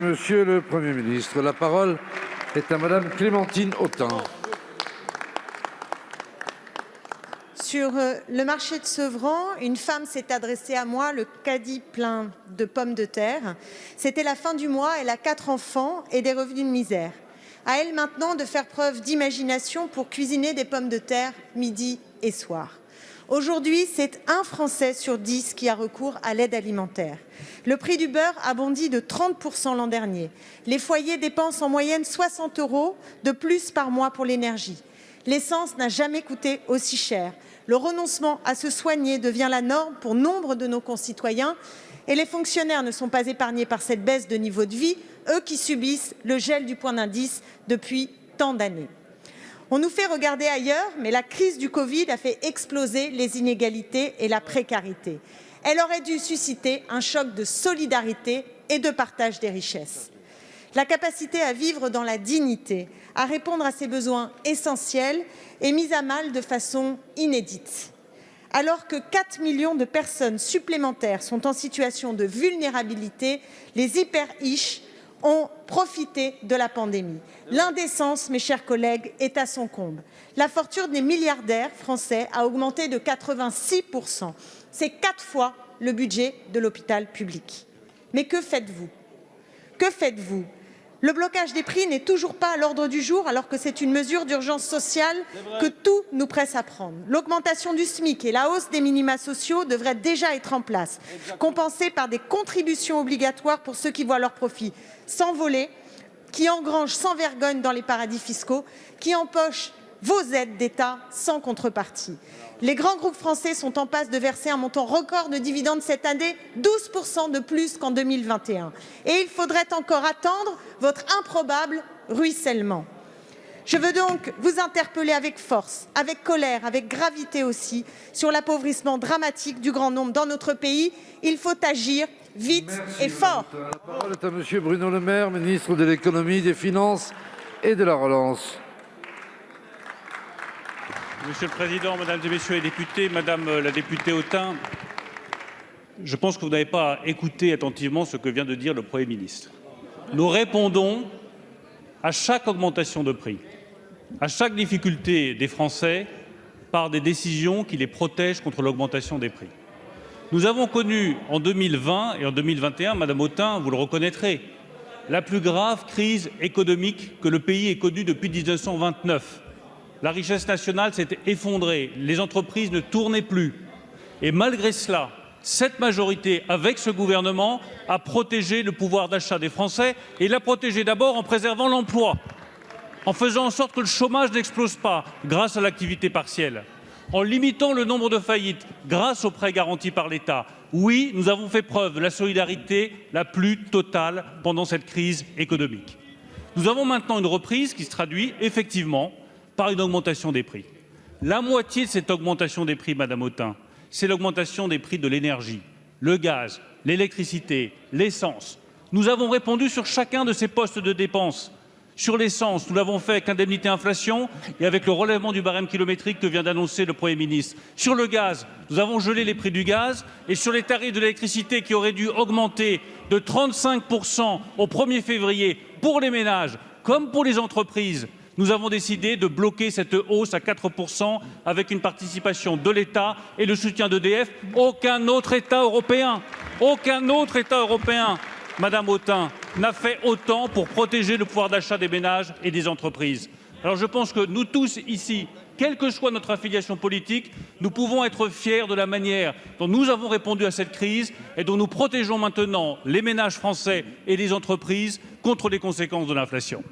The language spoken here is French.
Monsieur le Premier ministre, la parole est à Madame Clémentine Autain. Sur le marché de Sevran, une femme s'est adressée à moi, le caddie plein de pommes de terre. C'était la fin du mois, elle a 4 enfants et des revenus de misère. À elle maintenant de faire preuve d'imagination pour cuisiner des pommes de terre midi et soir. Aujourd'hui, c'est 1 Français sur 10 qui a recours à l'aide alimentaire. Le prix du beurre a bondi de 30% l'an dernier. Les foyers dépensent en moyenne 60 € de plus par mois pour l'énergie. L'essence n'a jamais coûté aussi cher. Le renoncement à se soigner devient la norme pour nombre de nos concitoyens et les fonctionnaires ne sont pas épargnés par cette baisse de niveau de vie, eux qui subissent le gel du point d'indice depuis tant d'années. On nous fait regarder ailleurs, mais la crise du Covid a fait exploser les inégalités et la précarité. Elle aurait dû susciter un choc de solidarité et de partage des richesses. La capacité à vivre dans la dignité, à répondre à ses besoins essentiels est mise à mal de façon inédite. Alors que 4 millions de personnes supplémentaires sont en situation de vulnérabilité, les hyper-riches ont profité de la pandémie. L'indécence, mes chers collègues, est à son comble. La fortune des milliardaires français a augmenté de 86%. C'est 4 fois le budget de l'hôpital public. Mais que faites-vous? Que faites-vous? Le blocage des prix n'est toujours pas à l'ordre du jour alors que c'est une mesure d'urgence sociale que tout nous presse à prendre. L'augmentation du SMIC et la hausse des minima sociaux devraient déjà être en place, compensées par des contributions obligatoires pour ceux qui voient leurs profits s'envoler, qui engrangent sans vergogne dans les paradis fiscaux, qui empochent vos aides d'État sans contrepartie. Les grands groupes français sont en passe de verser un montant record de dividendes cette année, 12% de plus qu'en 2021. Et il faudrait encore attendre votre improbable ruissellement. Je veux donc vous interpeller avec force, avec colère, avec gravité aussi, sur l'appauvrissement dramatique du grand nombre dans notre pays. Il faut agir vite et fort. La parole est à Monsieur Bruno Le Maire, ministre de l'Économie, des Finances et de la Relance. Monsieur le Président, Mesdames et Messieurs les députés, Madame la députée Autain, je pense que vous n'avez pas écouté attentivement ce que vient de dire le Premier ministre. Nous répondons à chaque augmentation de prix, à chaque difficulté des Français par des décisions qui les protègent contre l'augmentation des prix. Nous avons connu en 2020 et en 2021, Madame Autain, vous le reconnaîtrez, la plus grave crise économique que le pays ait connue depuis 1929. La richesse nationale s'est effondrée, les entreprises ne tournaient plus. Et malgré cela, cette majorité, avec ce gouvernement, a protégé le pouvoir d'achat des Français et l'a protégé d'abord en préservant l'emploi, en faisant en sorte que le chômage n'explose pas grâce à l'activité partielle, en limitant le nombre de faillites grâce aux prêts garantis par l'État. Oui, nous avons fait preuve de la solidarité la plus totale pendant cette crise économique. Nous avons maintenant une reprise qui se traduit effectivement par une augmentation des prix. La moitié de cette augmentation des prix, Madame Autain, c'est l'augmentation des prix de l'énergie, le gaz, l'électricité, l'essence. Nous avons répondu sur chacun de ces postes de dépenses. Sur l'essence, nous l'avons fait avec l'indemnité inflation et avec le relèvement du barème kilométrique que vient d'annoncer le Premier ministre. Sur le gaz, nous avons gelé les prix du gaz et sur les tarifs de l'électricité qui auraient dû augmenter de 35% au 1er février pour les ménages comme pour les entreprises, nous avons décidé de bloquer cette hausse à 4% avec une participation de l'État et le soutien d'EDF. Aucun autre État européen, Madame Autain, n'a fait autant pour protéger le pouvoir d'achat des ménages et des entreprises. Alors je pense que nous tous ici, quelle que soit notre affiliation politique, nous pouvons être fiers de la manière dont nous avons répondu à cette crise et dont nous protégeons maintenant les ménages français et les entreprises contre les conséquences de l'inflation.